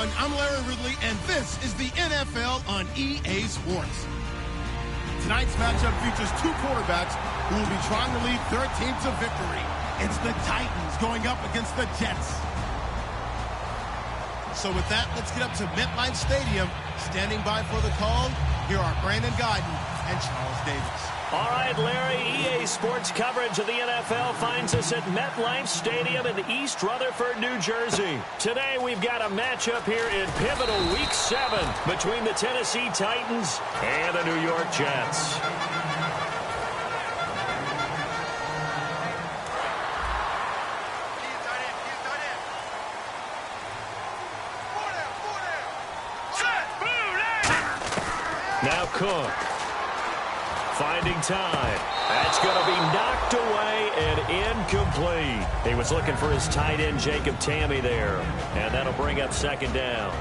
everyone. I'm Larry Ridley, and this is the NFL on EA Sports. Tonight's matchup features two quarterbacks who will be trying to lead their team to victory. It's the Titans going up against the Jets. So with that, let's get up to MetLife Stadium. Standing by for the call, here are Brandon Guyton and Charles Davis. All right, Larry, EA Sports coverage of the NFL finds us at MetLife Stadium in East Rutherford, New Jersey. Today, we've got a matchup here in pivotal Week 7 between the Tennessee Titans and the New York Jets. Now Cook. Finding time. That's going to be knocked away and incomplete. He was looking for his tight end, Jacob Tamme, there. And that'll bring up second down.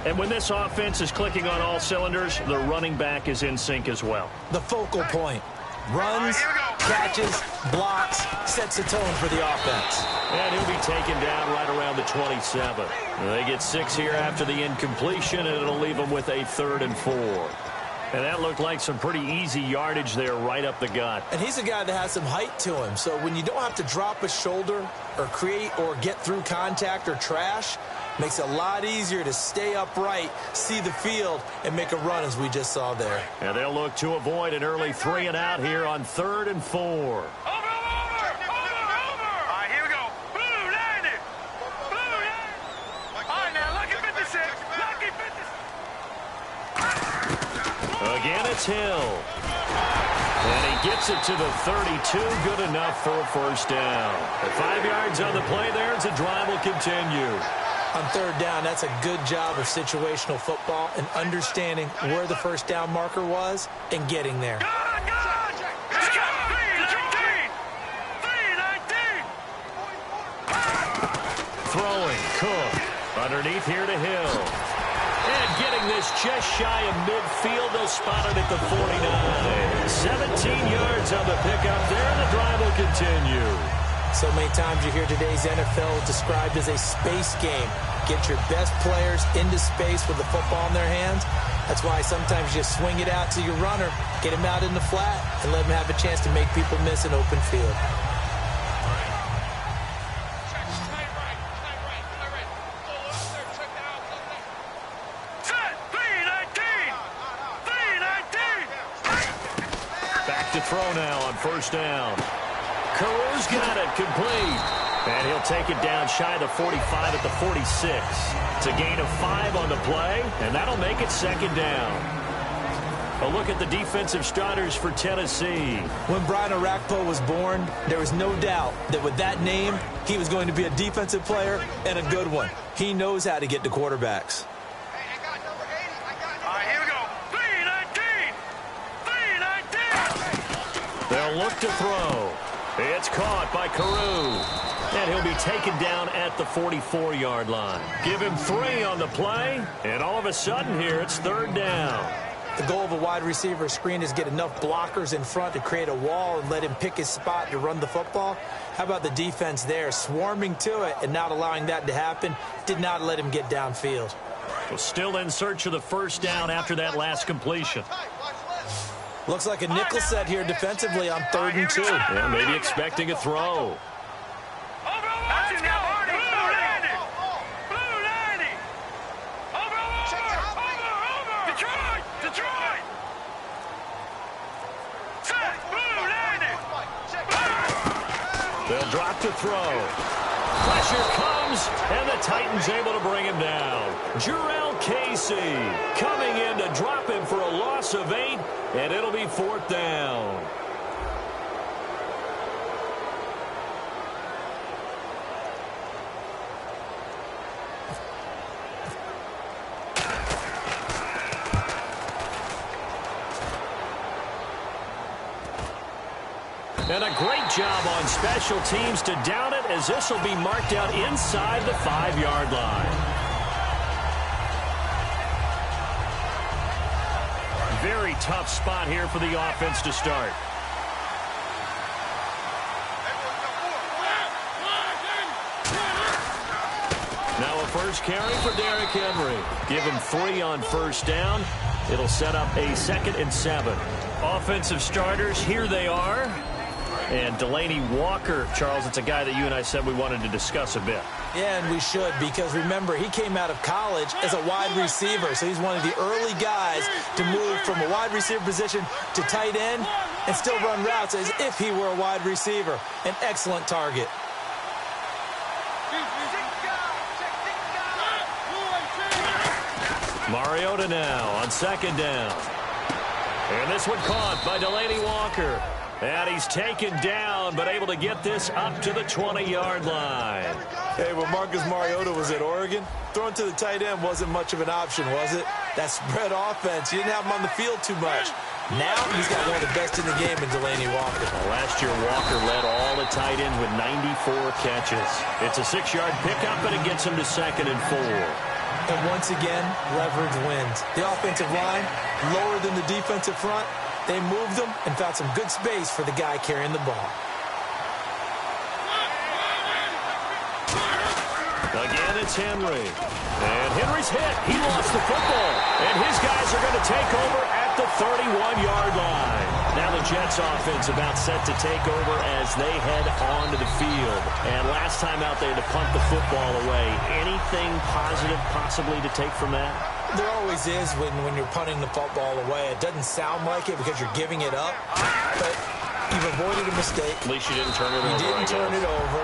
And when this offense is clicking on all cylinders, the running back is in sync as well. The focal point. Runs, catches, blocks, sets the tone for the offense. And he'll be taken down right around the 27. They get 6 here after the incompletion, and it'll leave them with a 3rd and 4. And that looked like some pretty easy yardage there right up the gut. And he's a guy that has some height to him. So when you don't have to drop a shoulder or create or get through contact or trash, makes it a lot easier to stay upright, see the field, and make a run as we just saw there. And they'll look to avoid an early 3 and out here on 3rd and 4. Again, it's Hill. And he gets it to the 32. Good enough for a first down. And 5 yards on the play there as the drive will continue. On 3rd down, that's a good job of situational football and understanding where the first down marker was and getting there. Throwing, Cook. Underneath here to Hill. And getting this just shy of midfield, they'll spot it at the 49. 17 yards on the pickup there, and the drive will continue. So many times you hear today's NFL described as a space game. Get your best players into space with the football in their hands. That's why sometimes you swing it out to your runner, get him out in the flat, and let him have a chance to make people miss an open field. To throw now on first down. Carew's got it complete. And he'll take it down shy of the 45 at the 46. It's a gain of 5 on the play, and that'll make it second down. A look at the defensive starters for Tennessee. When Brian Orakpo was born, there was no doubt that with that name, he was going to be a defensive player and a good one. He knows how to get to quarterbacks. They'll look to throw. It's caught by Carew. And he'll be taken down at the 44-yard line. Give him 3 on the play, and all of a sudden here it's 3rd down. The goal of a wide receiver screen is get enough blockers in front to create a wall and let him pick his spot to run the football. How about the defense there, swarming to it and not allowing that to happen? Did not let him get downfield. Well, still in search of the first down after that last completion. Looks like a nickel set here defensively on 3rd and 2. Yeah, maybe expecting a throw. They'll drop to throw. Pressure comes, and the Titans able to bring him down. Jurrell Casey coming in to drop him for a loss of 8, and it'll be 4th down. And a great job on special teams to down it, as this will be marked out inside the 5-yard line. Very tough spot here for the offense to start. Now a first carry for Derrick Henry. Give him 3 on first down. It'll set up a 2nd and 7. Offensive starters, here they are. And Delaney Walker, Charles, it's a guy that you and I said we wanted to discuss a bit. Yeah, and we should, because remember, he came out of college as a wide receiver, so he's one of the early guys to move from a wide receiver position to tight end and still run routes as if he were a wide receiver. An excellent target. Mariota now on 2nd down. And this one caught by Delaney Walker. And he's taken down, but able to get this up to the 20-yard line. Hey, when Marcus Mariota was at Oregon, throwing to the tight end wasn't much of an option, was it? That spread offense, you didn't have him on the field too much. Now he's got one of the best in the game in Delaney Walker. Last year, Walker led all the tight ends with 94 catches. It's a 6-yard pickup, and it gets him to 2nd and 4. And once again, leverage wins. The offensive line, lower than the defensive front. They moved them and found some good space for the guy carrying the ball. Again, it's Henry. And Henry's hit. He lost the football. And his guys are going to take over at the 31-yard line. Now the Jets offense about set to take over as they head onto the field. And last time out there to punt the football away. Anything positive possibly to take from that? There always is when you're punting the football away. It doesn't sound like it because you're giving it up, but you've avoided a mistake. At least you didn't turn it over. You didn't turn it over,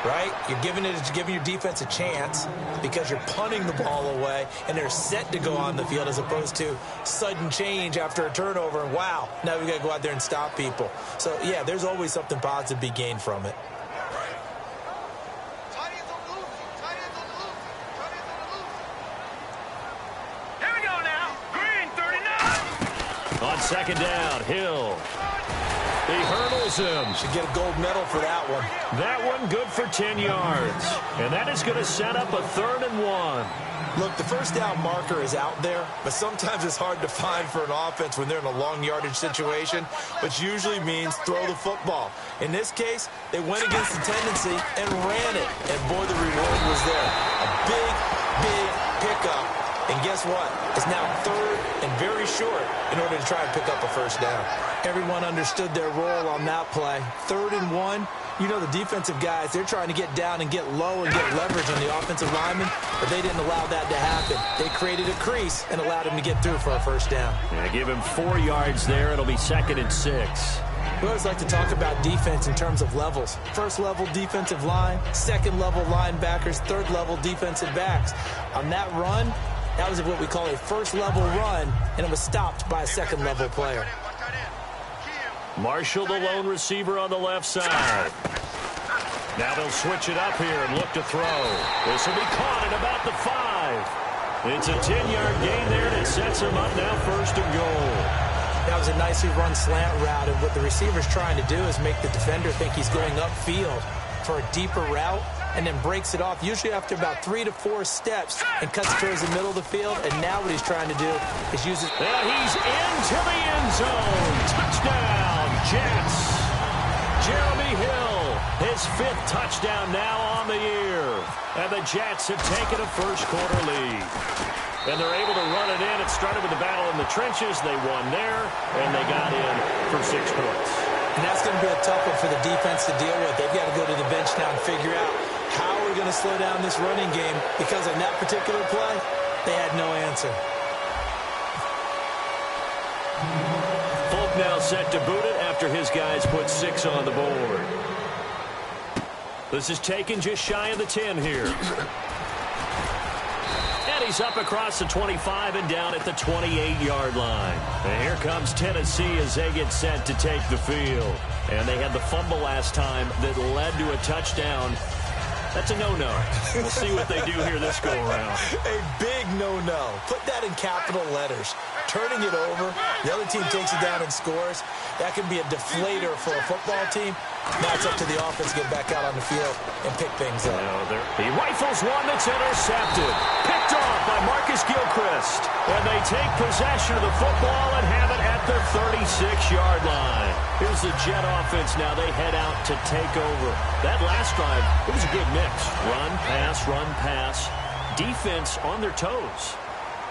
right? You're giving your defense a chance because you're punting the ball away, and they're set to go on the field as opposed to sudden change after a turnover. And wow, now we've got to go out there and stop people. So, yeah, there's always something positive to be gained from it. On 2nd down, Hill. He hurdles him. Should get a gold medal for that one. That one good for 10 yards. And that is going to set up a 3rd and 1. Look, the first down marker is out there, but sometimes it's hard to find for an offense when they're in a long yardage situation, which usually means throw the football. In this case, they went against the tendency and ran it. And boy, the reward was there. A big, big pickup. And guess what? It's now 3rd and very short in order to try and pick up a first down. Everyone understood their role on that play. 3rd and 1. You know the defensive guys, they're trying to get down and get low and get leverage on the offensive linemen, but they didn't allow that to happen. They created a crease and allowed him to get through for a first down. Yeah, give him 4 yards there. It'll be 2nd and 6. We always like to talk about defense in terms of levels. 1st level defensive line, 2nd level linebackers, 3rd level defensive backs. On that run, that was what we call a 1st level run, and it was stopped by a 2nd level player. Marshall, the lone receiver on the left side. Now they'll switch it up here and look to throw. This will be caught at about the 5. It's a 10-yard gain there, and it sets him up now 1st and goal. That was a nicely run slant route, and what the receiver's trying to do is make the defender think he's going upfield for a deeper route, and then breaks it off, usually after about 3 to 4 steps, and cuts towards the middle of the field. And now what he's trying to do is use it. And he's into the end zone. Touchdown, Jets. Jeremy Hill, his 5th touchdown now on the year. And the Jets have taken a first-quarter lead. And they're able to run it in. It started with the battle in the trenches. They won there, and they got in for 6 points. And that's going to be a tough one for the defense to deal with. They've got to go to the bench now and figure out how we're going to slow down this running game, because on that particular play, they had no answer. Folk now set to boot it after his guys put 6 on the board. This is taken just shy of the 10 here. And he's up across the 25 and down at the 28-yard line. And here comes Tennessee as they get set to take the field. And they had the fumble last time that led to a touchdown. That's a no-no. We'll see what they do here this go-around. A big no-no. Put that in capital letters. Turning it over, the other team takes it down and scores. That can be a deflator for a football team. Now it's up to the offense to get back out on the field and pick things up. He rifles one that's intercepted. Picked off by Marcus Gilchrist. And they take possession of the football and have it at the 36-yard line. Here's the Jet offense now. They head out to take over. That last drive, it was a good mix. Run, pass, defense on their toes.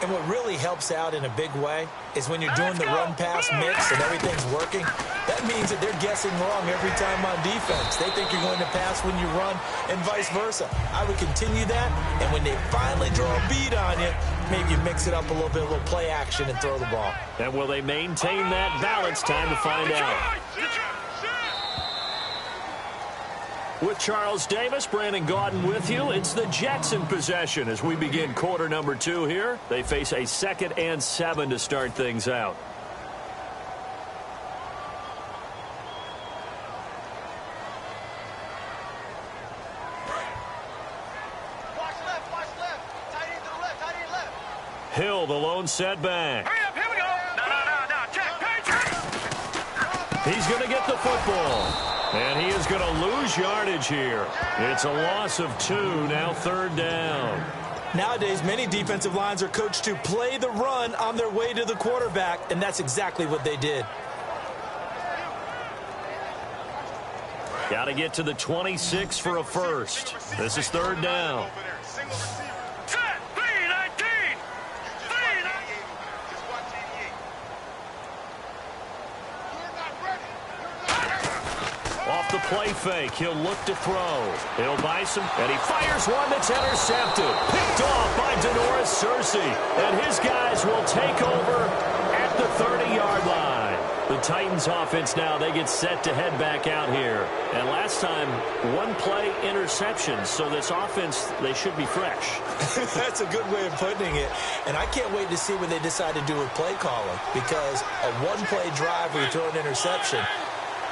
And what really helps out in a big way is when you're doing the run-pass mix and everything's working, that means that they're guessing wrong every time on defense. They think you're going to pass when you run and vice versa. I would continue that, and when they finally draw a beat on you, maybe you mix it up a little bit, a little play action, and throw the ball. And will they maintain that balance? Time to find out. With Charles Davis, Brandon Gaudin with you. It's the Jets in possession as we begin quarter number 2 here. They face a 2nd and 7 to start things out. Watch left. Tight end to the left, tight end left. Hill, the lone setback. Hurry up, here we go. No. Check, page. He's going to get the football. And he is going to lose yardage here. It's a loss of 2, now 3rd down. Nowadays, many defensive lines are coached to play the run on their way to the quarterback, and that's exactly what they did. Got to get to the 26 for a first. This is 3rd down. Off the play fake, he'll look to throw. He'll buy some, and he fires one that's intercepted. Picked off by Denoris Searcy. And his guys will take over at the 30-yard line. The Titans offense now, they get set to head back out here. And last time, 1-play interception. So this offense, they should be fresh. That's a good way of putting it. And I can't wait to see what they decide to do with play calling. Because a 1-play drive where you throw an interception,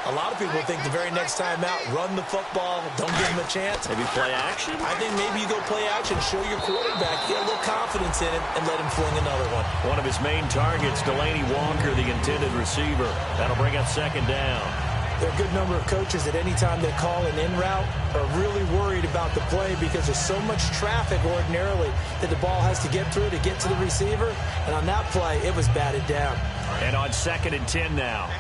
a lot of people think the very next time out, run the football, don't give him a chance. Maybe play action? I think maybe you go play action, show your quarterback, get a little confidence in him, and let him fling another one. One of his main targets, Delaney Walker, the intended receiver. That'll bring up 2nd down. There are a good number of coaches that any time they call an in route are really worried about the play because there's so much traffic ordinarily that the ball has to get through to get to the receiver. And on that play, it was batted down. And on 2nd and 10 now.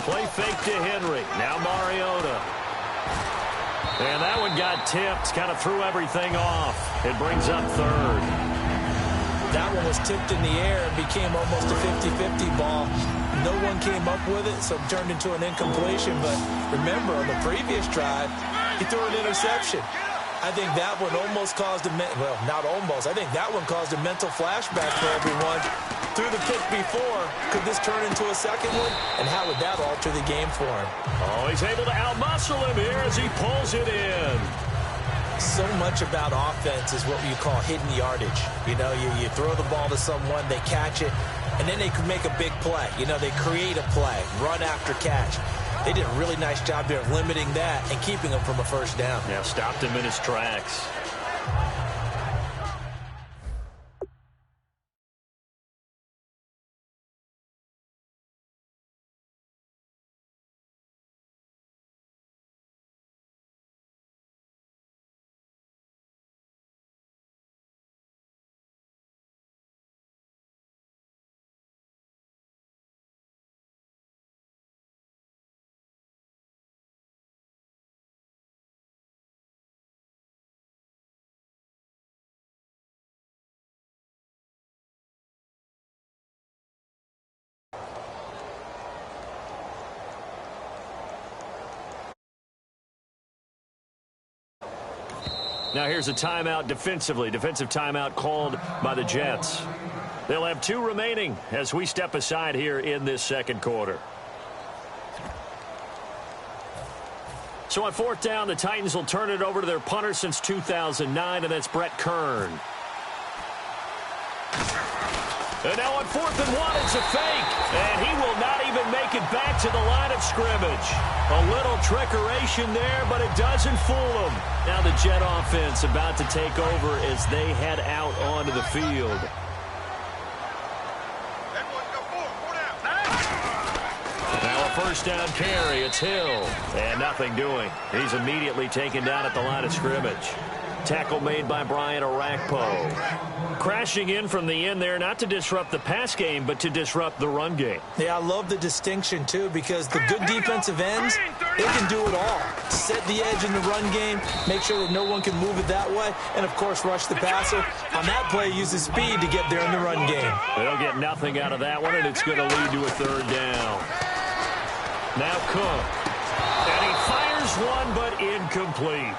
Play fake to Henry. Now Mariota. And that one got tipped. Kind of threw everything off. It brings up 3rd. That one was tipped in the air and became almost a 50-50 ball. No one came up with it, so it turned into an incompletion. But remember, on the previous drive, he threw an interception. I think that one almost caused a well, not almost. I think that one caused a mental flashback for everyone. Through the pick before, could this turn into a second one? And how would that alter the game for him? Oh, he's able to outmuscle him here as he pulls it in. So much about offense is what you call hidden yardage. You know, you throw the ball to someone, they catch it, and then they can make a big play. You know, they create a play, run after catch. They did a really nice job there of limiting that and keeping him from a 1st down. Yeah, stopped him in his tracks. Now here's a timeout defensively. Defensive timeout called by the Jets. They'll have 2 remaining as we step aside here in this 2nd quarter. So on 4th down, the Titans will turn it over to their punter since 2009, and that's Brett Kern. And now on 4th and 1, it's a fake. And he will not even make it back to the line of scrimmage. A little trickeration there, but it doesn't fool him. Now the Jet offense about to take over as they head out onto the field. Now a 1st down carry. It's Hill. And nothing doing. He's immediately taken down at the line of scrimmage. Tackle made by Brian Arakpo. Crashing in from the end there, not to disrupt the pass game, but to disrupt the run game. Yeah, I love the distinction, too, because the good defensive ends, they can do it all. Set the edge in the run game, make sure that no one can move it that way, and, of course, rush the passer. On that play, use his speed to get there in the run game. They'll get nothing out of that one, and it's going to lead to a third down. Now Cook. And he fires one, but incomplete.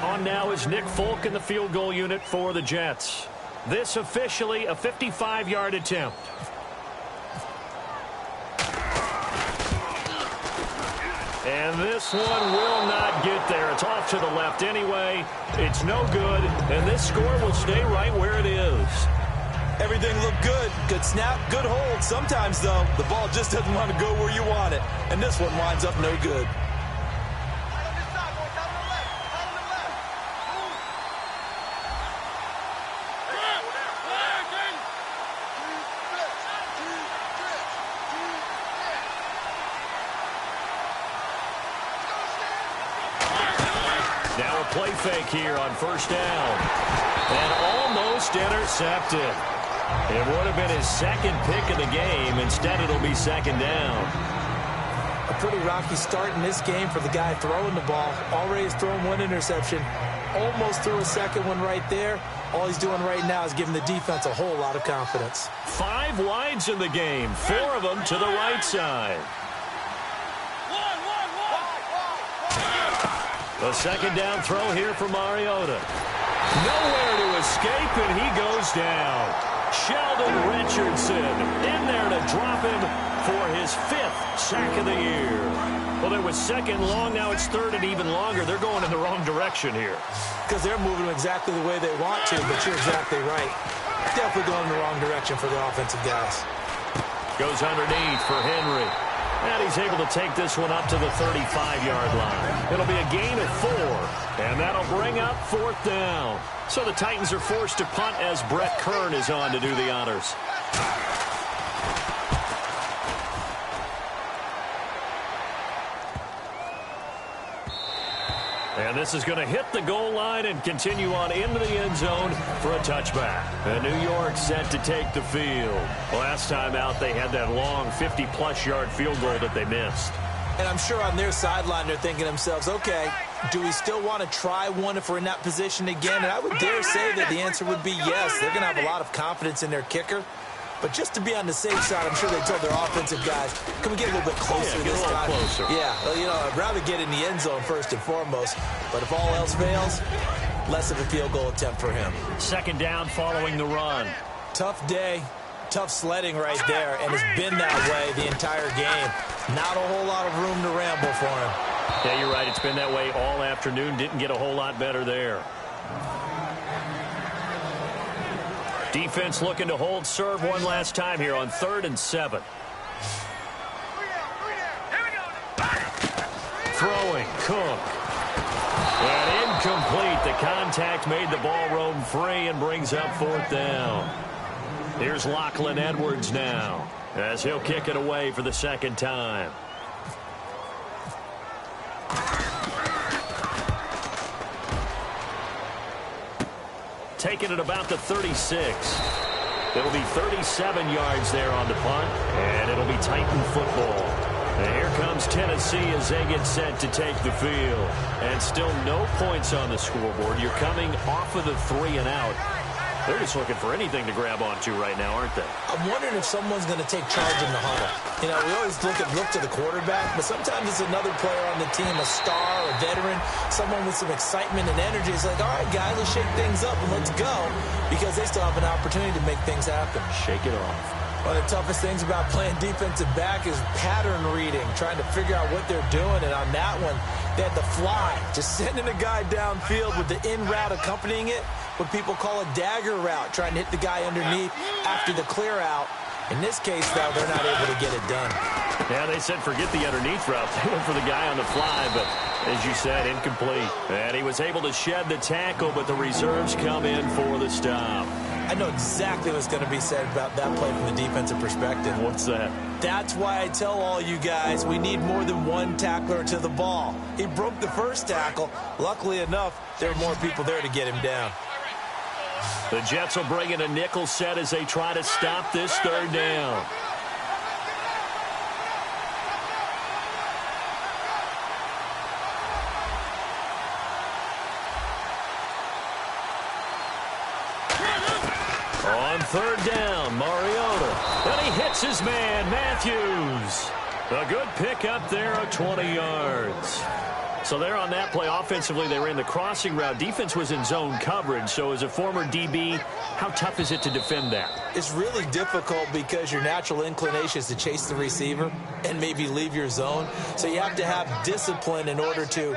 On now is Nick Folk in the field goal unit for the Jets. This officially a 55-yard attempt. And this one will not get there. It's off to the left anyway. It's no good, and this score will stay right where it is. Everything looked good. Good snap, good hold. Sometimes, though, the ball just doesn't want to go where you want it. And this one winds up no good. Now a play fake here on first down. And almost intercepted. It would have been his second pick of the game. Instead, it'll be second down. A pretty rocky start in this game for the guy throwing the ball. Already has thrown one interception. Almost threw a second one right there. All he's doing right now is giving the defense a whole lot of confidence. 5 wides in the game. 4 of them to the right side. The second down throw here for Mariota. Nowhere to escape, and he goes down. Sheldon Richardson in there to drop him for his 5th sack of the year. Well, it was second long. Now it's third and even longer. They're going in the wrong direction here. Because they're moving exactly the way they want to, but you're exactly right. Definitely going in the wrong direction for the offensive guys. Goes underneath for Henry. And he's able to take this one up to the 35-yard line. It'll be a gain of 4, and that'll bring up 4th down. So the Titans are forced to punt as Brett Kern is on to do the honors. And this is going to hit the goal line and continue on into the end zone for a touchback. And New York set to take the field. Last time out, they had that long 50-plus yard field goal that they missed. And I'm sure on their sideline, they're thinking to themselves, okay, do we still want to try one if we're in that position again? And I would dare say that the answer would be yes. They're going to have a lot of confidence in their kicker. But just to be on the safe side, I'm sure they told their offensive guys, can we get a little bit closer this time? Closer. Yeah, well, you know, I'd rather get in the end zone first and foremost. But if all else fails, less of a field goal attempt for him. Second down following the run. Tough day, tough sledding right there, and it's been that way the entire game. Not a whole lot of room to ramble for him. Yeah, you're right. It's been that way all afternoon. Didn't get a whole lot better there. Defense looking to hold serve one last time here on 3rd and 7. Throwing, Cook. And incomplete. The contact made the ball roam free and brings up 4th down. Here's Lachlan Edwards now as he'll kick it away for the second time. Taking it about the 36. It'll be 37 yards there on the punt, and it'll be Titan football. And here comes Tennessee as they get set to take the field. And still no points on the scoreboard. You're coming off of the 3 and out. They're just looking for anything to grab onto right now, aren't they? I'm wondering if someone's going to take charge in the huddle. You know, we always look to the quarterback, but sometimes it's another player on the team, a star, a veteran, someone with some excitement and energy. It's like, all right, guys, let's shake things up and let's go, because they still have an opportunity to make things happen. Shake it off. One of the toughest things about playing defensive back is pattern reading, trying to figure out what they're doing. And on that one, they had the fly, just sending a guy downfield with the in route accompanying it, what people call a dagger route, trying to hit the guy underneath after the clear out. In this case, though, they're not able to get it done. Yeah, they said forget the underneath route. They went for the guy on the fly, but as you said, incomplete. And he was able to shed the tackle, but the reserves come in for the stop. I know exactly what's going to be said about that play from the defensive perspective. What's that? That's why I tell all you guys we need more than one tackler to the ball. He broke the first tackle. Luckily enough, there were more people there to get him down. The Jets will bring in a nickel set as they try to stop this third down. On third down, Mariota. And he hits his man, Matthews. A good pickup there of 20 yards. So there on that play, offensively, they ran the crossing route. Defense was in zone coverage. So as a former DB, how tough is it to defend that? It's really difficult because your natural inclination is to chase the receiver and maybe leave your zone. So you have to have discipline in order to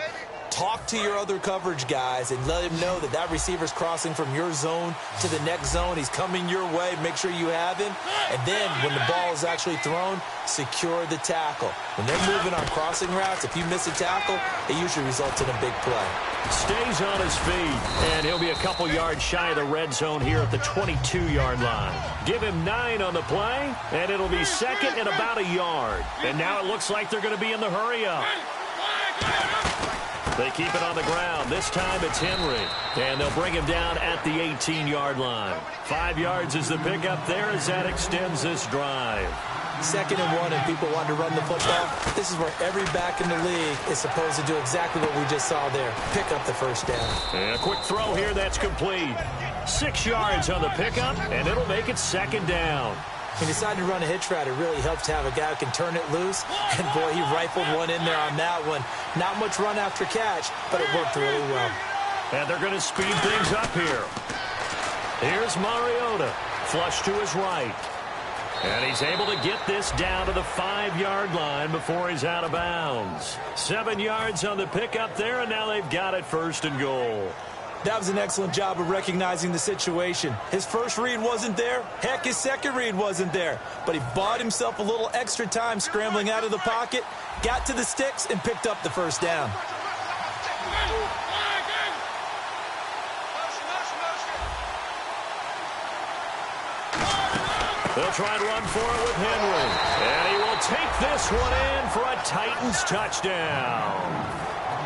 talk to your other coverage guys and let him know that that receiver's crossing from your zone to the next zone. He's coming your way. Make sure you have him. And then when the ball is actually thrown, secure the tackle. When they're moving on crossing routes, if you miss a tackle, it usually results in a big play. Stays on his feet, and he'll be a couple yards shy of the red zone here at the 22-yard line. Give him 9 on the play, and it'll be second and about a yard. And now it looks like they're going to be in the hurry-up. They keep it on the ground. This time it's Henry. And they'll bring him down at the 18-yard line. 5 yards is the pickup there as that extends this drive. 2nd and 1 and people want to run the football. This is where every back in the league is supposed to do exactly what we just saw there. Pick up the first down. And a quick throw here that's complete. 6 yards on the pickup, and it'll make it 2nd down. He decided to run a hitch route. It really helps to have a guy who can turn it loose. And, boy, he rifled one in there on that one. Not much run after catch, but it worked really well. And they're going to speed things up here. Here's Mariota. Flush to his right. And he's able to get this down to the 5-yard line before he's out of bounds. 7 yards on the pickup there, and now they've got it 1st and goal. That was an excellent job of recognizing the situation. His first read wasn't there. Heck, his second read wasn't there. But he bought himself a little extra time scrambling out of the pocket, got to the sticks, and picked up the first down. They'll try and run for it with Henry. And he will take this one in for a Titans touchdown.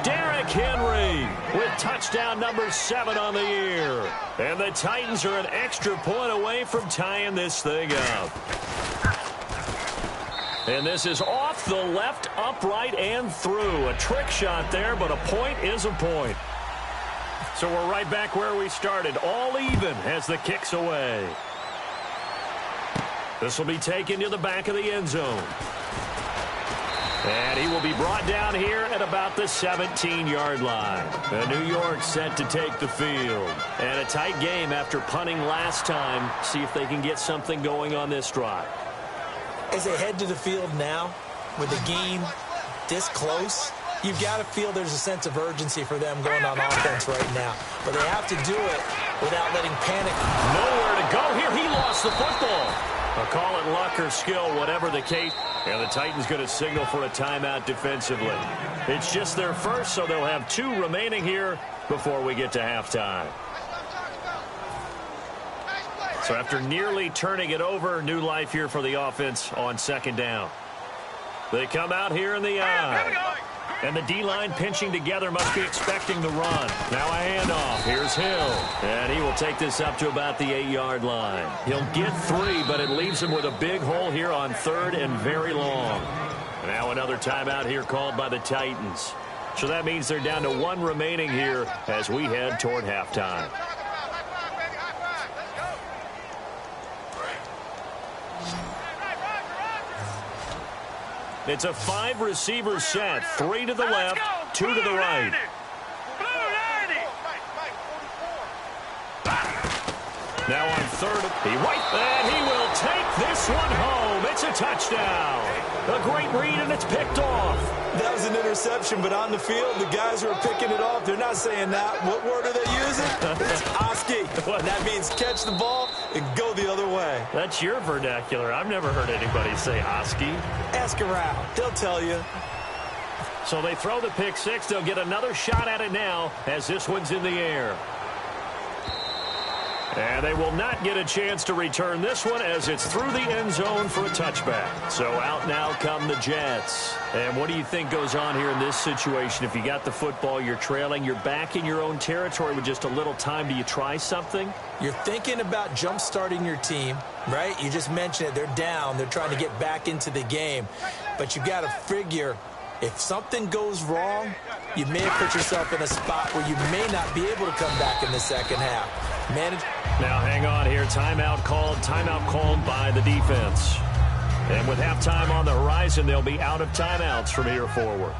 Derrick Henry with touchdown number 7 on the year. And the Titans are an extra point away from tying this thing up. And this is off the left, upright, and through. A trick shot there, but a point is a point. So we're right back where we started. All even as the kick's away. This will be taken to the back of the end zone. And he will be brought down here at about the 17-yard line. And New York set to take the field. And a tight game after punting last time. See if they can get something going on this drive. As they head to the field now, with the game this close, you've got to feel there's a sense of urgency for them going on offense right now. But they have to do it without letting panic. Nowhere to go here. He lost the football. I'll call it luck or skill, whatever the case. And the Titans going to signal for a timeout defensively. It's just their first, so they'll have 2 remaining here before we get to halftime. So after nearly turning it over, new life here for the offense on 2nd down. They come out here in the eye. And the D-line pinching together must be expecting the run. Now a handoff. Here's Hill. And he will take this up to about the 8-yard line. He'll get 3, but it leaves him with a big hole here on 3rd and very long. Now another timeout here called by the Titans. So that means they're down to 1 remaining here as we head toward halftime. It's a 5-receiver set. 3 to the left, 2 to the right. Now on 3rd, and he will take this one home. It's a touchdown. A great read, and it's picked off. That was an interception, but on the field, the guys who are picking it off, they're not saying that. What word are they using? It's Oski. That means catch the ball and go the other way. That's your vernacular. I've never heard anybody say Oski. Ask around. They'll tell you. So they throw the pick 6. They'll get another shot at it now as this one's in the air. And they will not get a chance to return this one as it's through the end zone for a touchback. So out now come the Jets. And what do you think goes on here in this situation? If you got the football, you're trailing, you're back in your own territory with just a little time. Do you try something? You're thinking about jump-starting your team, right? You just mentioned it. They're down. They're trying to get back into the game. But you got to figure if something goes wrong, you may have put yourself in a spot where you may not be able to come back in the second half. Now hang on here. Timeout called by the defense. And with halftime on the horizon, they'll be out of timeouts from here forward.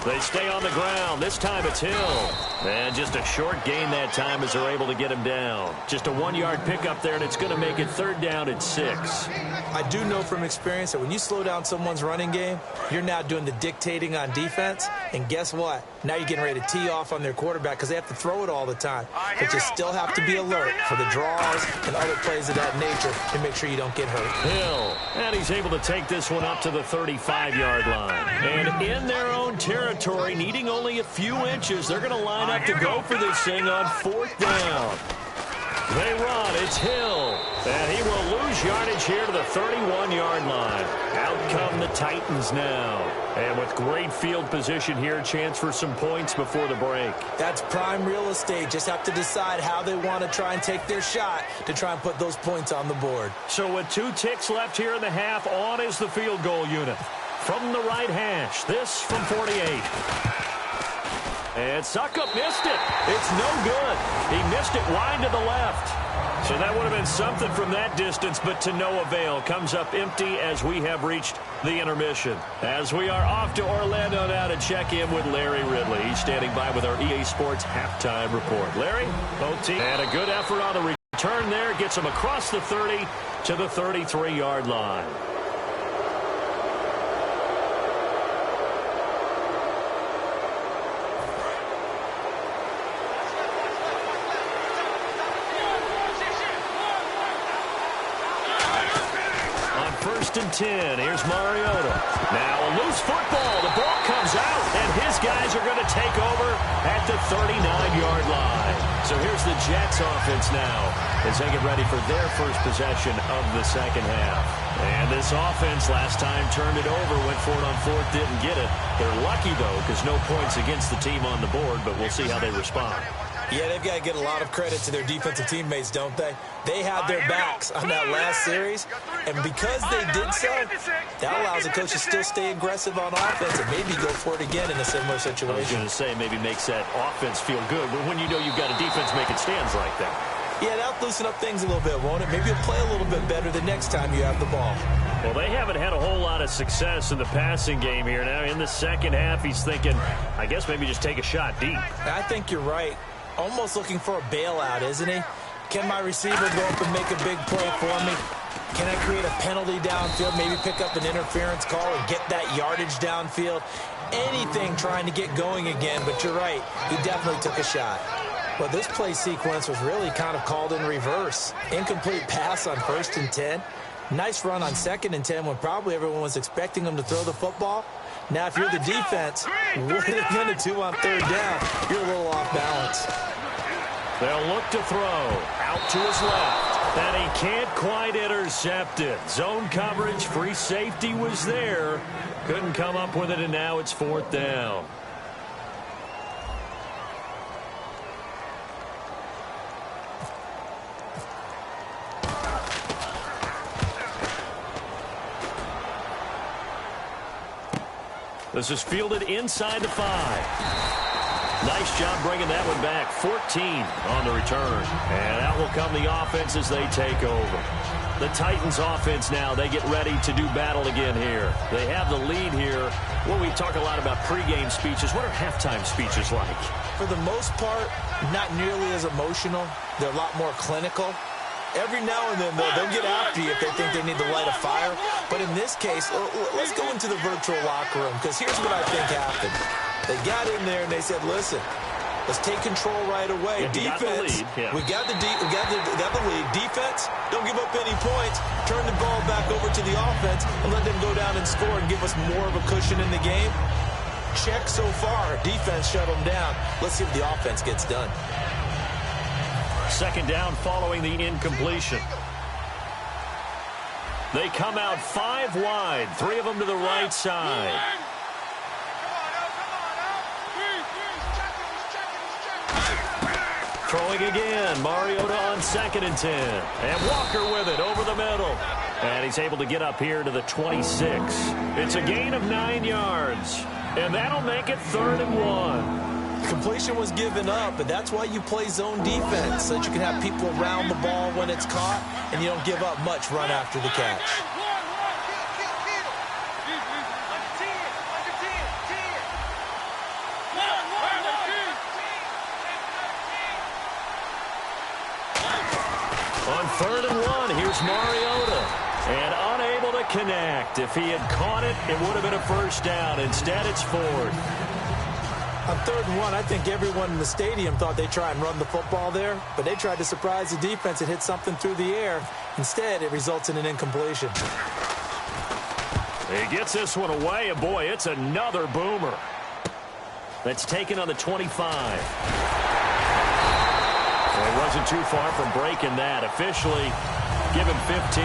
They stay on the ground. This time it's Hill. And just a short gain that time as they're able to get him down. Just a 1-yard pickup there, and it's going to make it 3rd down and 6. I do know from experience that when you slow down someone's running game, you're now doing the dictating on defense. And guess what? Now you're getting ready to tee off on their quarterback because they have to throw it all the time. But you still have to be alert for the draws and other plays of that nature to make sure you don't get hurt. Hill, and he's able to take this one up to the 35-yard line. And in their own territory, needing only a few inches, they're going to line up to go for this thing on 4th down. They run. It's Hill. And he will lose yardage here to the 31-yard line. Out come the Titans now. And with great field position here, chance for some points before the break. That's prime real estate. Just have to decide how they want to try and take their shot to try and put those points on the board. So with 2 ticks left here in the half, on is the field goal unit. From the right hash, this from 48. And Suckup missed it. It's no good. He missed it wide to the left. So that would have been something from that distance, but to no avail. Comes up empty as we have reached the intermission. As we are off to Orlando now to check in with Larry Ridley. He's standing by with our EA Sports halftime report. Larry, both teams had a good effort on the return there. Gets him across the 30 to the 33-yard line. And 10. Here's Mariota. Now a loose football. The ball comes out, and his guys are going to take over at the 39-yard line. So here's the Jets offense now as they get ready for their first possession of the second half. And this offense last time turned it over, went for it on 4th, didn't get it. They're lucky, though, because no points against the team on the board, but we'll see how they respond. Yeah, they've got to get a lot of credit to their defensive teammates, don't they? They had their backs on that last series, and because they did so, that allows the coach to still stay aggressive on offense and maybe go for it again in a similar situation. I was going to say maybe makes that offense feel good, but when you know you've got a defense making stands like that. Yeah, that'll loosen up things a little bit, won't it? Maybe you'll play a little bit better the next time you have the ball. Well, they haven't had a whole lot of success in the passing game here. Now, in the second half, he's thinking, I guess maybe just take a shot deep. I think you're right. Almost looking for a bailout, isn't he? Can my receiver go up and make a big play for me? Can I create a penalty downfield, maybe pick up an interference call and get that yardage downfield? Anything trying to get going again, but you're right. He definitely took a shot. Well, this play sequence was really kind of called in reverse. Incomplete pass on 1st and 10. Nice run on 2nd and 10 when probably everyone was expecting him to throw the football. Now, if you're the defense, what are they going to do on 3rd down? You're a little off balance. They'll look to throw. Out to his left. And he can't quite intercept it. Zone coverage, free safety was there. Couldn't come up with it, and now it's 4th down. This is fielded inside the 5. Nice job bringing that one back. 14 on the return. And out will come the offense as they take over. The Titans offense now, they get ready to do battle again here. They have the lead here. Well, we talk a lot about pregame speeches. What are halftime speeches like? For the most part, not nearly as emotional. They're a lot more clinical. Every now and then, though, they'll get after you if they think they need to light a fire. But in this case, let's go into the virtual locker room, because here's what I think happened. They got in there and they said, listen, let's take control right away. Yeah, defense, we got the lead. Defense, don't give up any points. Turn the ball back over to the offense and let them go down and score and give us more of a cushion in the game. check so far. Defense shut them down. Let's see what the offense gets done. Second down following the incompletion. They come out 5 wide, 3 of them to the right side. Throwing again, Mariota on 2nd and 10. And Walker with it over the middle. And he's able to get up here to the 26. It's a gain of 9 yards. And that'll make it 3rd and 1. Completion was given up, but that's why you play zone defense, so that you can have people around the ball when it's caught, and you don't give up much run after the catch. On 3rd and 1, here's Mariota. And unable to connect. If he had caught it, it would have been a first down. Instead, it's 4th. On 3rd and 1, I think everyone in the stadium thought they'd try and run the football there, but they tried to surprise the defense and hit something through the air. Instead, it results in an incompletion. He gets this one away, and boy, it's another boomer. That's taken on the 25. Well, he wasn't too far from breaking that. Officially, give him 15.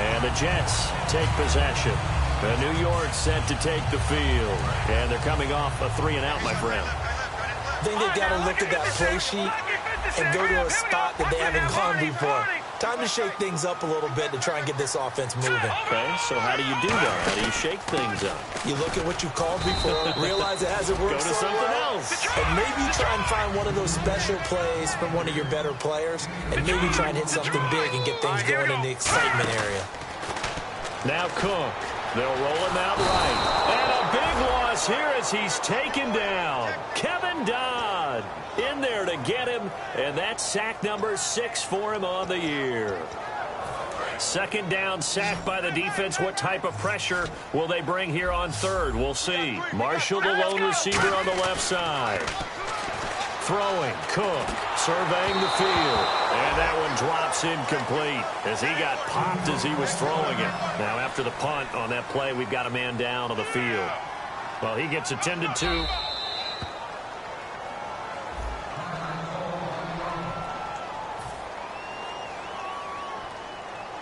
And the Jets take possession. The New York set to take the field. And they're coming off a 3-and-out, my friend. I think they've got to look at that play sheet and go to a spot that they haven't gone before. Time to shake things up a little bit to try and get this offense moving. Okay, so how do you do that? How do you shake things up? You look at what you called before, realize it hasn't worked. Go to something else. And maybe try and find one of those special plays from one of your better players, and maybe try and hit something big and get things going in the excitement area. Now Cook. They'll roll him out right. And a big loss here as he's taken down. Kevin Dodd in there to get him. And that's sack number 6 for him on the year. 2nd down, sack by the defense. What type of pressure will they bring here on 3rd? We'll see. Marshall, the lone receiver on the left side. Throwing, Cook, surveying the field. And that one drops incomplete as he got popped as he was throwing it. Now, after the punt on that play, we've got a man down on the field. Well, he gets attended to.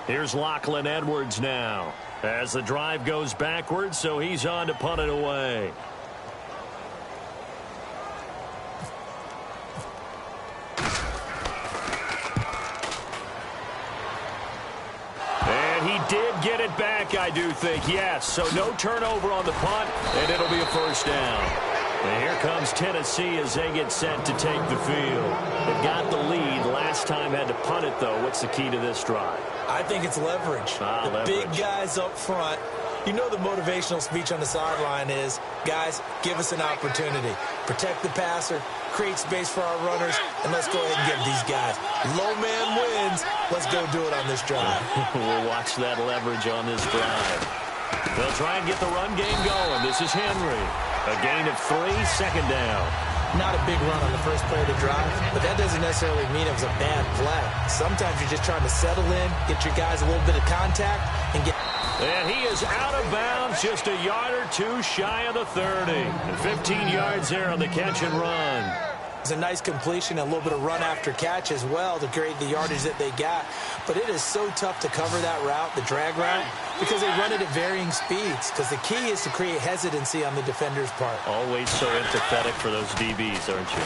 Here's Lachlan Edwards now as the drive goes backwards, so he's on to punt it away. And he did get it back, I do think, yes. So no turnover on the punt, and it'll be a first down. And here comes Tennessee as they get set to take the field. They've got the lead. Last time had to punt it, though. What's the key to this drive? I think it's leverage. The big guys up front. You know the motivational speech on the sideline is, guys, give us an opportunity. Protect the passer, create space for our runners, and let's go ahead and get these guys. Low man wins. Let's go do it on this drive. We'll watch that leverage on this drive. They'll try and get the run game going. This is Henry. A gain of 3, 2nd down. Not a big run on the first play of the drive, but that doesn't necessarily mean it was a bad play. Sometimes you're just trying to settle in, get your guys a little bit of contact, and get... And he is out of bounds, just a yard or 2 shy of the 30. And 15 yards there on the catch and run. It's a nice completion, a little bit of run after catch as well to create the yardage that they got. But it is so tough to cover that route, the drag route, because they run it at varying speeds. Because the key is to create hesitancy on the defender's part. Always so empathetic for those DBs, aren't you?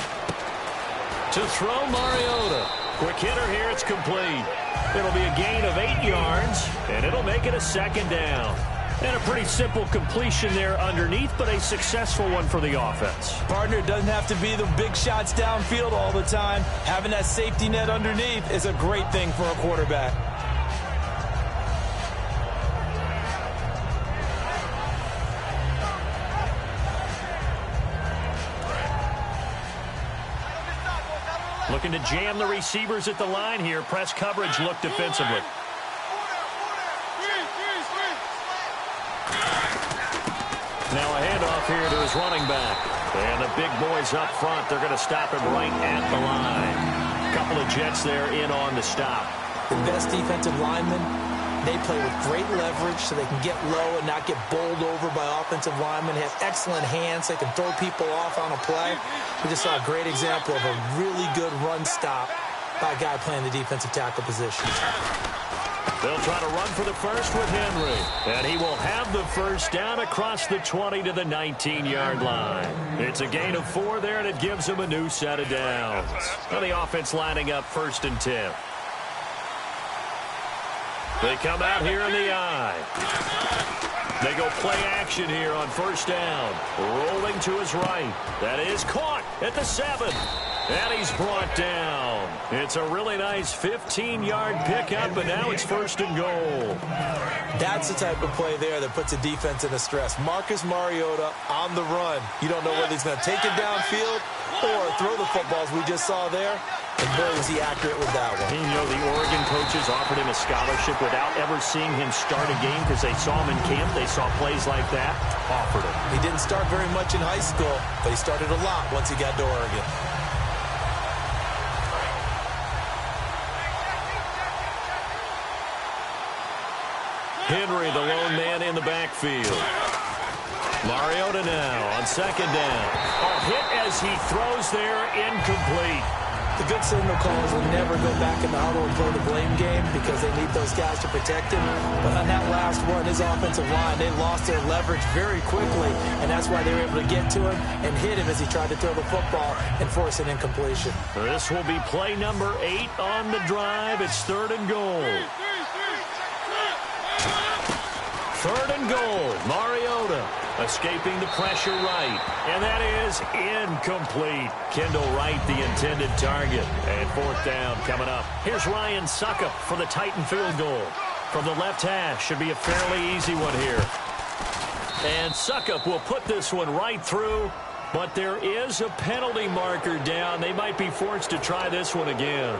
To throw Mariota. Quick hitter here, it's complete. It'll be a gain of 8 yards, and it'll make it a 2nd down. And a pretty simple completion there underneath, but a successful one for the offense. Partner, it doesn't have to be the big shots downfield all the time. Having that safety net underneath is a great thing for a quarterback. Looking to jam the receivers at the line here. Press coverage look defensively. Now a handoff here to his running back. And the big boys up front, they're going to stop him right at the line. A couple of Jets there in on the stop. The best defensive linemen, they play with great leverage so they can get low and not get bowled over by offensive linemen have excellent hands. They can throw people off on a play. We just saw a great example of a really good run stop by a guy playing the defensive tackle position. They'll try to run for the first with Henry. And he will have the first down across the 20 to the 19-yard line. It's a gain of 4 there, and it gives him a new set of downs. Now the offense lining up 1st and 10. They come out here in the eye. They go play action here on 1st down. Rolling to his right. That is caught at the 7. And he's brought down. It's a really nice 15-yard pickup, and now it's 1st and goal. That's the type of play there that puts a defense in a stress. Marcus Mariota on the run. You don't know whether he's going to take it downfield or throw the footballs we just saw there. And boy, was he accurate with that one. You know, the Oregon coaches offered him a scholarship without ever seeing him start a game because they saw him in camp. They saw plays like that. Offered him. He didn't start very much in high school, but he started a lot once he got to Oregon. Henry, the lone man in the backfield. Mariota now on 2nd down. A hit as he throws there, incomplete. The good signal callers will never go back in the huddle and play the blame game because they need those guys to protect him. But on that last one, his offensive line, they lost their leverage very quickly, and that's why they were able to get to him and hit him as he tried to throw the football and force an incompletion. This will be play number 8 on the drive. It's 3rd and goal. 3rd and goal. Mariota escaping the pressure right. And that is incomplete. Kendall Wright, the intended target. And 4th down coming up. Here's Ryan Suckup for the Titan field goal. From the left hash. Should be a fairly easy one here. And Suckup will put this one right through. But there is a penalty marker down. They might be forced to try this one again.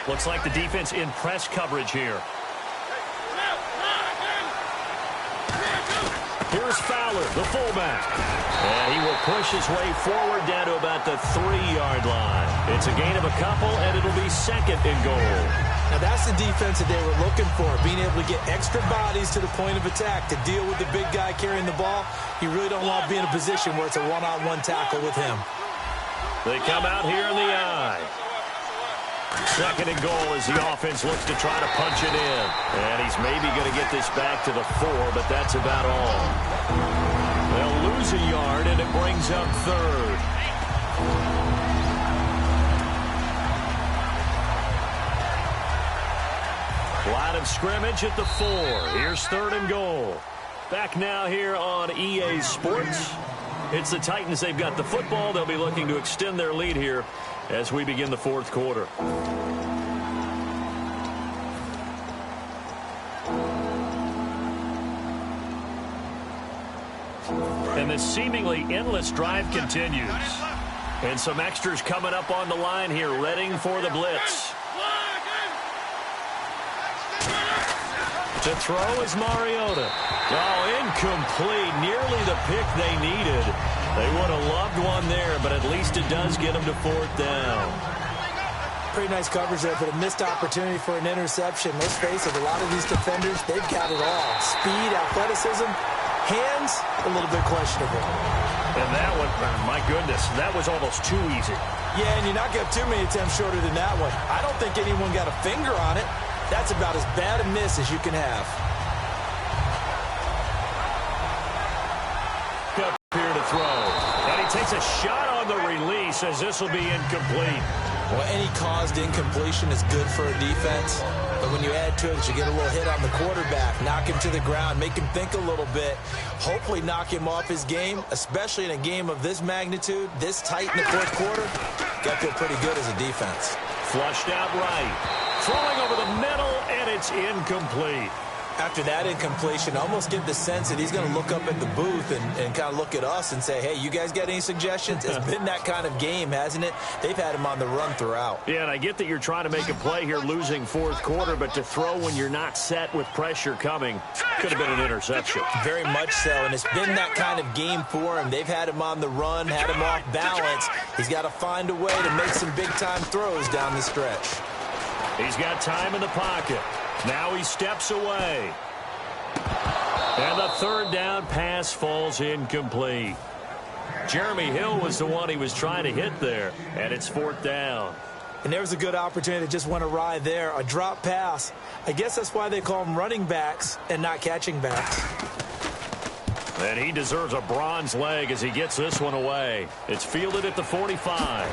Looks like the defense in press coverage here. Here's Fowler, the fullback. And he will push his way forward down to about the 3-yard line. It's a gain of a couple, and it'll be 2nd and goal. Now that's the defense that they were looking for, being able to get extra bodies to the point of attack to deal with the big guy carrying the ball. You really don't want to be in a position where it's a one-on-one tackle with him. They come out here in the eye. 2nd and goal as the offense looks to try to punch it in. And he's maybe going to get this back to the 4, but that's about all. They'll lose a yard, and it brings up 3rd. Line of scrimmage at the 4. Here's 3rd and goal. Back now here on EA Sports. It's the Titans. They've got the football. They'll be looking to extend their lead here as we begin the 4th quarter. And this seemingly endless drive continues. And some extras coming up on the line here, readying for the blitz. To throw is Mariota. Oh, incomplete. Nearly the pick they needed. They would have loved one there, but at least it does get them to 4th down. Pretty nice coverage there, but a missed opportunity for an interception. Let's face it, a lot of these defenders, they've got it all. Speed, athleticism, hands, a little bit questionable. And that one, my goodness, that was almost too easy. Yeah, and you're not getting too many attempts shorter than that one. I don't think anyone got a finger on it. That's about as bad a miss as you can have. Up here to throw. And he takes a shot on the release as this will be incomplete. Well, any caused incompletion is good for a defense. But when you add to it, you get a little hit on the quarterback, knock him to the ground, make him think a little bit, hopefully knock him off his game, especially in a game of this magnitude, this tight in the 4th quarter. Got to feel pretty good as a defense. Flushed out right. Throwing over the middle, and it's incomplete. After that incompletion, I almost get the sense that he's going to look up at the booth and kind of look at us and say, hey, you guys got any suggestions? It's been that kind of game, hasn't it? They've had him on the run throughout. Yeah, and I get that you're trying to make a play here losing fourth quarter, but to throw when you're not set with pressure coming could have been an interception. Very much so, and it's been that kind of game for him. They've had him on the run, had him off balance. He's got to find a way to make some big-time throws down the stretch. He's got time in the pocket. Now he steps away. And the third down pass falls incomplete. Jeremy Hill was the one he was trying to hit there, and it's fourth down. And there was a good opportunity that just went awry there, a drop pass. I guess that's why they call them running backs and not catching backs. And he deserves a bronze leg as he gets this one away. It's fielded at the 45.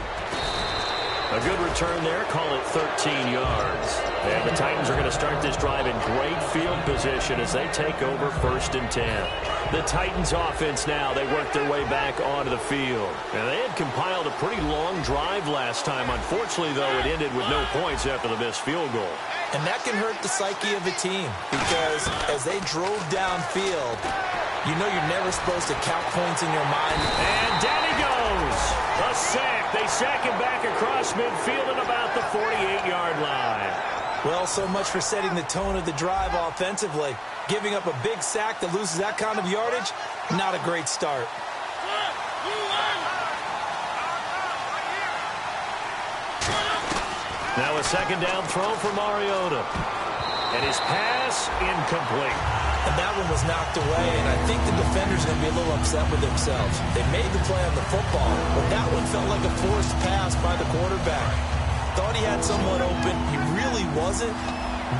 A good return there, call it 13 yards. And the Titans are going to start this drive in great field position as they take over 1st and 10. The Titans offense now, they work their way back onto the field. And they had compiled a pretty long drive last time. Unfortunately, though, it ended with no points after the missed field goal. And that can hurt the psyche of a team because as they drove downfield, you know you're never supposed to count points in your mind. And down he goes. A sack. They sack him back across midfield at about the 48-yard line. Well, so much for setting the tone of the drive offensively. Giving up a big sack that loses that kind of yardage, not a great start. Now a second down throw for Mariota. And his pass incomplete. And that one was knocked away, and I think the defender's going to be a little upset with themselves. They made the play on the football, but that one felt like a forced pass by the quarterback. Thought he had someone open. He really wasn't.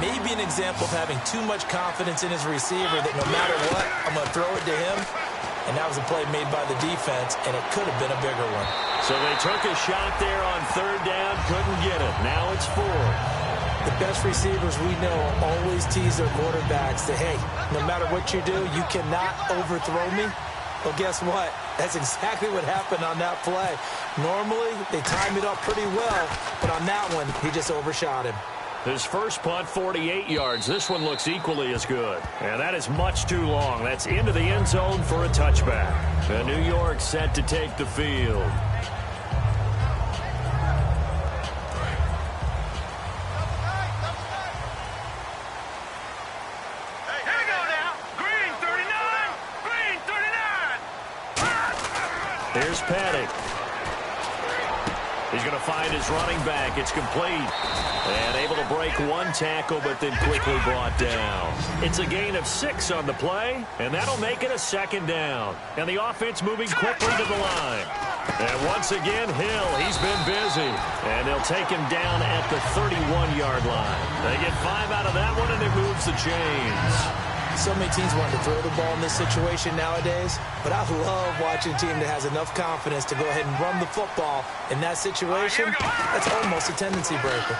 Maybe an example of having too much confidence in his receiver that no matter what, I'm going to throw it to him. And that was a play made by the defense, and it could have been a bigger one. So they took a shot there on third down, couldn't get it. Now it's 4. The best receivers we know always tease their quarterbacks that, hey, no matter what you do, you cannot overthrow me. Well, guess what? That's exactly what happened on that play. Normally, they time it up pretty well, but on that one, he just overshot him. His first punt, 48 yards. This one looks equally as good. And that is much too long. That's into the end zone for a touchback. And New York set to take the field. Here's Petty. He's going to find his running back. It's complete. And able to break one tackle, but then quickly brought down. It's a gain of 6 on the play, and that'll make it a second down. And the offense moving quickly to the line. And once again, Hill, he's been busy. And they'll take him down at the 31-yard line. They get 5 out of that one, and it moves the chains. So many teams want to throw the ball in this situation nowadays, but I love watching a team that has enough confidence to go ahead and run the football. In that situation, that's almost a tendency breaker.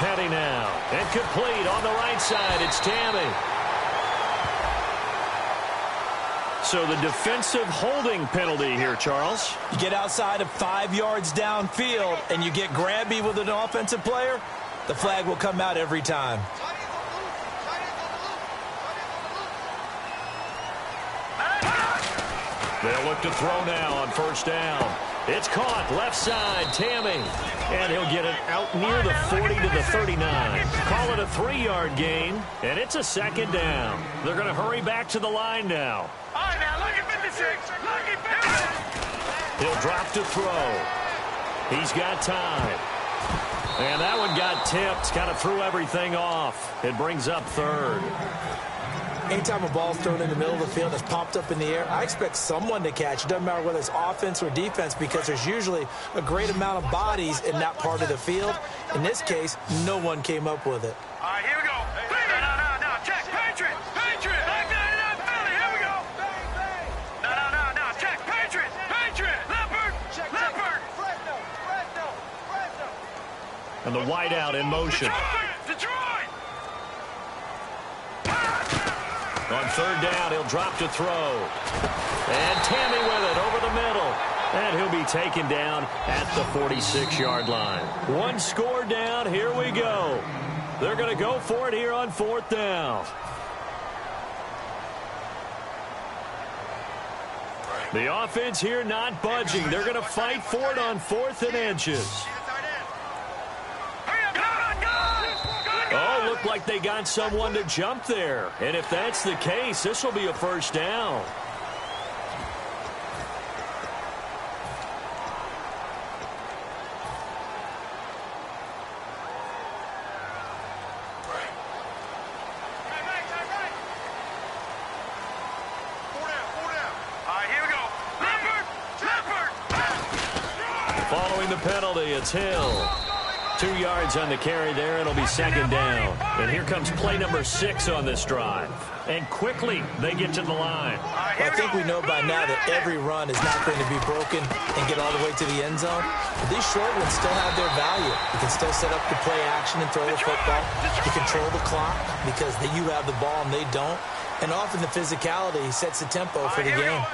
Petty now, and complete on the right side. It's Tammy. So the defensive holding penalty here, Charles. You get outside of 5 yards downfield, and you get grabby with an offensive player, the flag will come out every time. They'll look to throw now on first down. It's caught left side, Tammy. And he'll get it out near the 40 to the 39. Call it a 3-yard gain, and it's a second down. They're going to hurry back to the line now. All right, now, look at 56. Look at 56. He'll drop to throw. He's got time. And that one got tipped, kind of threw everything off. It brings up third. Anytime a ball's thrown in the middle of the field that's popped up in the air, I expect someone to catch. It doesn't matter whether it's offense or defense because there's usually a great amount of bodies in that part of the field. In this case, no one came up with it. All right, here we go. No, check. Patriot. Like that, Philly. Here we go. No, check. Patriot. Leopard. Fresno. And the wideout in motion. Detroit. On third down, he'll drop to throw. And Tammy with it over the middle. And he'll be taken down at the 46-yard line. One score down. Here we go. They're going to go for it here on 4th down. The offense here not budging. They're going to fight for it on 4th and inches. Oh, looked like they got someone to jump there. And if that's the case, this will be a 1st down. Following the penalty, it's Hill. 2 yards on the carry there. It'll be 2nd down. And here comes play number 6 on this drive. And quickly, they get to the line. Well, I think we know by now that every run is not going to be broken and get all the way to the end zone. But these short ones still have their value. You can still set up the play action and throw the football. You control the clock because you have the ball and they don't. And often the physicality sets the tempo for the game.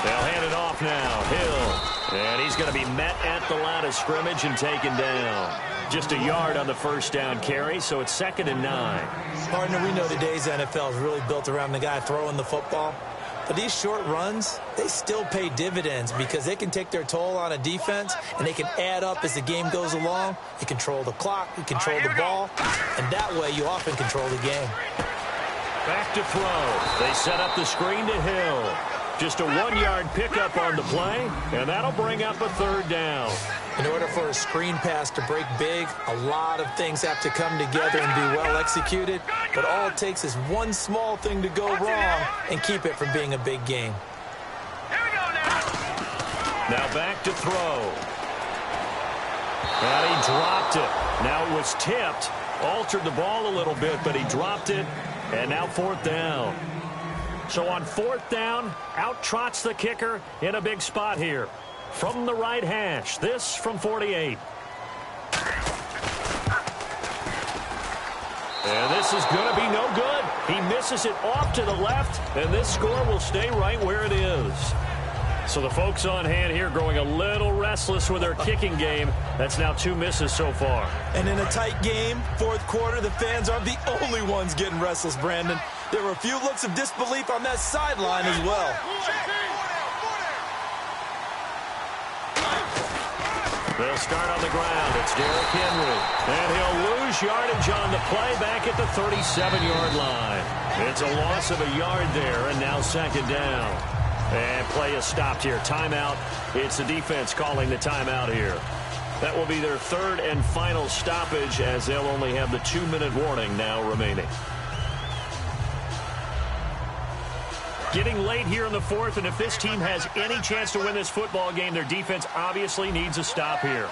They'll hand it off now. Hill. And he's going to be met at the line of scrimmage and taken down. Just a yard on the 1st down carry, so it's 2nd and 9. Partner, we know today's NFL is really built around the guy throwing the football. But these short runs, they still pay dividends because they can take their toll on a defense and they can add up as the game goes along. You control the clock, you control the ball, and that way you often control the game. Back to throw. They set up the screen to Hill. Just a 1-yard pickup on the play, and that'll bring up a 3rd down. In order for a screen pass to break big, a lot of things have to come together and be well executed. But all it takes is one small thing to go wrong and keep it from being a big game. Now back to throw. And he dropped it. Now it was tipped. Altered the ball a little bit, but he dropped it. And now 4th down. So on 4th down, out trots the kicker in a big spot here. From the right hash, this from 48. And this is going to be no good. He misses it off to the left, and this score will stay right where it is. So the folks on hand here growing a little restless with their kicking game. That's now 2 misses so far. And in a tight game, 4th quarter, the fans aren't the only ones getting restless, Brandon. There were a few looks of disbelief on that sideline as well. They'll start on the ground. It's Derrick Henry. And he'll lose yardage on the play back at the 37-yard line. It's a loss of a yard there, and now 2nd down. And play is stopped here. Timeout. It's the defense calling the timeout here. That will be their 3rd and final stoppage as they'll only have the 2-minute warning now remaining. Getting late here in the 4th, and if this team has any chance to win this football game, their defense obviously needs a stop here.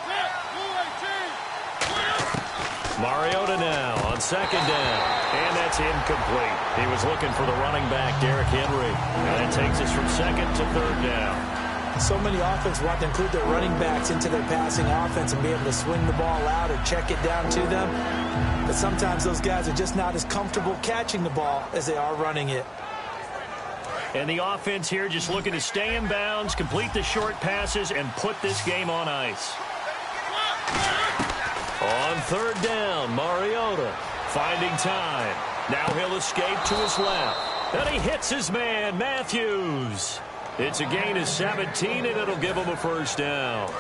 Mariota now on 2nd down, and that's incomplete. He was looking for the running back, Derrick Henry, and that takes us from 2nd to 3rd down. So many offenses want to include their running backs into their passing offense and be able to swing the ball out or check it down to them. But sometimes those guys are just not as comfortable catching the ball as they are running it. And the offense here just looking to stay in bounds, complete the short passes, and put this game on ice. On 3rd down, Mariota finding time. Now he'll escape to his left. And he hits his man, Matthews. It's a gain of 17, and it'll give him a 1st down.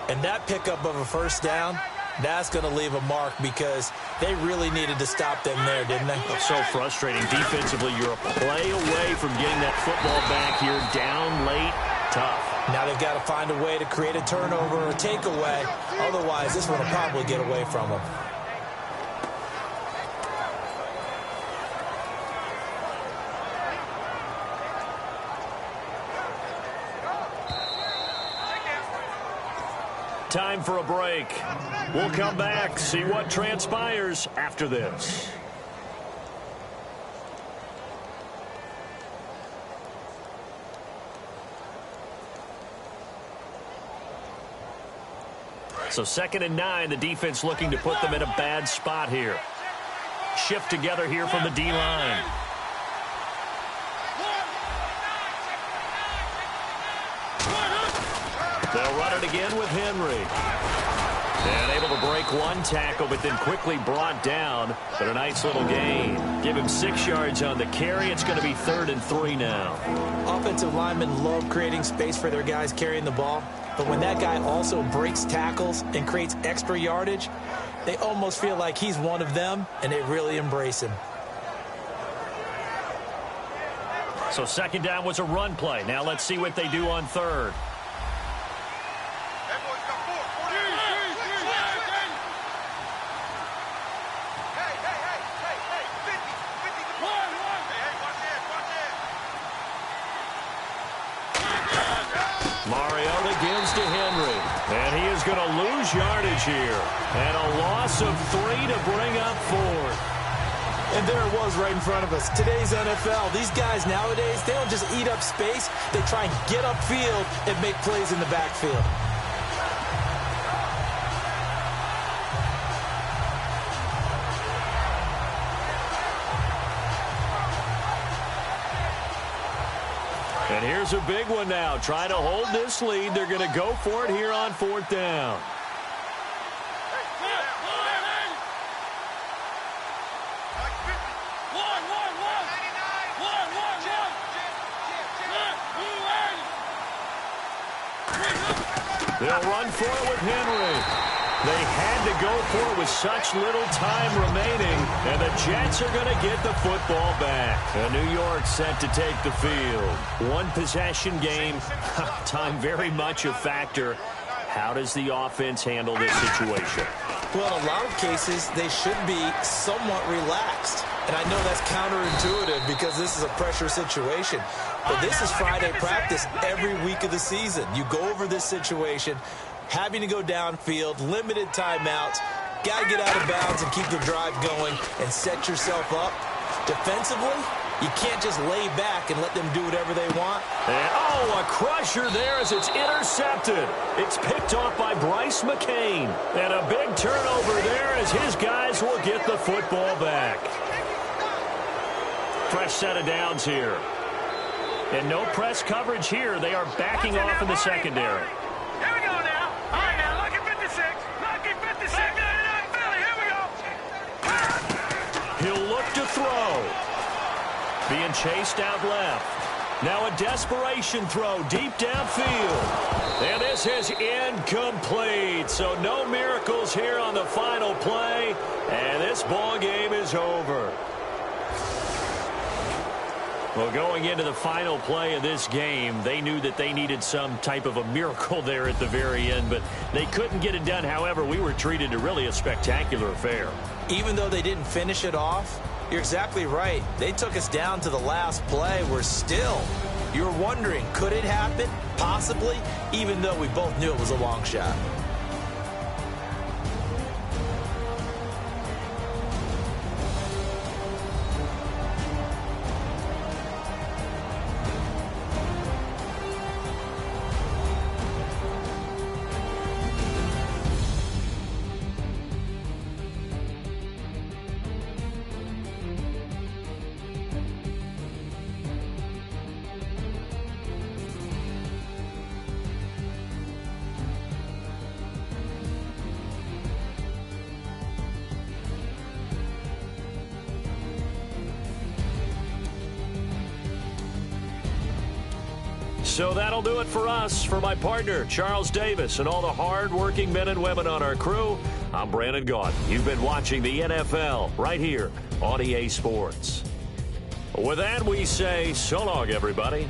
And that pickup of a 1st down, that's going to leave a mark because they really needed to stop them there, didn't they? It's so frustrating. Defensively, you're a play away from getting that football back here. Down late, tough. Now they've got to find a way to create a turnover or a takeaway. Otherwise, this one will probably get away from them. Time for a break. We'll come back, see what transpires after this. So 2nd and 9, the defense looking to put them in a bad spot here. Shift together here from the D-line. They'll run it again with Henry. And able to break one tackle, but then quickly brought down. But a nice little gain. Give him 6 yards on the carry. It's going to be 3rd and 3 now. Offensive linemen love creating space for their guys carrying the ball. But when that guy also breaks tackles and creates extra yardage, they almost feel like he's one of them, and they really embrace him. So 2nd down was a run play. Now let's see what they do on 3rd. Mariota gives to Henry. And he is going to lose yardage here. And a loss of 3 to bring up 4th. And there it was right in front of us. Today's NFL, these guys nowadays, they don't just eat up space. They try and get upfield and make plays in the backfield. And here's a big one now. Trying to hold this lead. They're going to go for it here on 4th down. They'll run for it with Henry. They had to go for it with such little time remaining, and the Jets are going to get the football back. And New York set to take the field. One possession game, time very much a factor. How does the offense handle this situation? Well, in a lot of cases, they should be somewhat relaxed. And I know that's counterintuitive because this is a pressure situation. But this is Friday practice every week of the season. You go over this situation, having to go downfield, limited timeouts, got to get out of bounds and keep the drive going and set yourself up. Defensively, you can't just lay back and let them do whatever they want. And, oh, a crusher there as it's intercepted. It's picked off by Bryce McCain. And a big turnover there as his guys will get the football back. Fresh set of downs here. And no press coverage here. They are backing off in the secondary. Here we go now. All right, now, lucky 56. Lucky 56. Philly, here we go. He'll look to throw. Being chased out left. Now a desperation throw deep downfield. And this is incomplete. So no miracles here on the final play. And this ball game is over. Well, going into the final play of this game, they knew that they needed some type of a miracle there at the very end, but they couldn't get it done. However, we were treated to really a spectacular affair. Even though they didn't finish it off, you're exactly right. They took us down to the last play. We're still, you're wondering, could it happen? Possibly, even though we both knew it was a long shot. So that'll do it for us. For my partner, Charles Davis, and all the hard-working men and women on our crew, I'm Brandon Gaudin. You've been watching the NFL right here on EA Sports. With that, we say so long, everybody.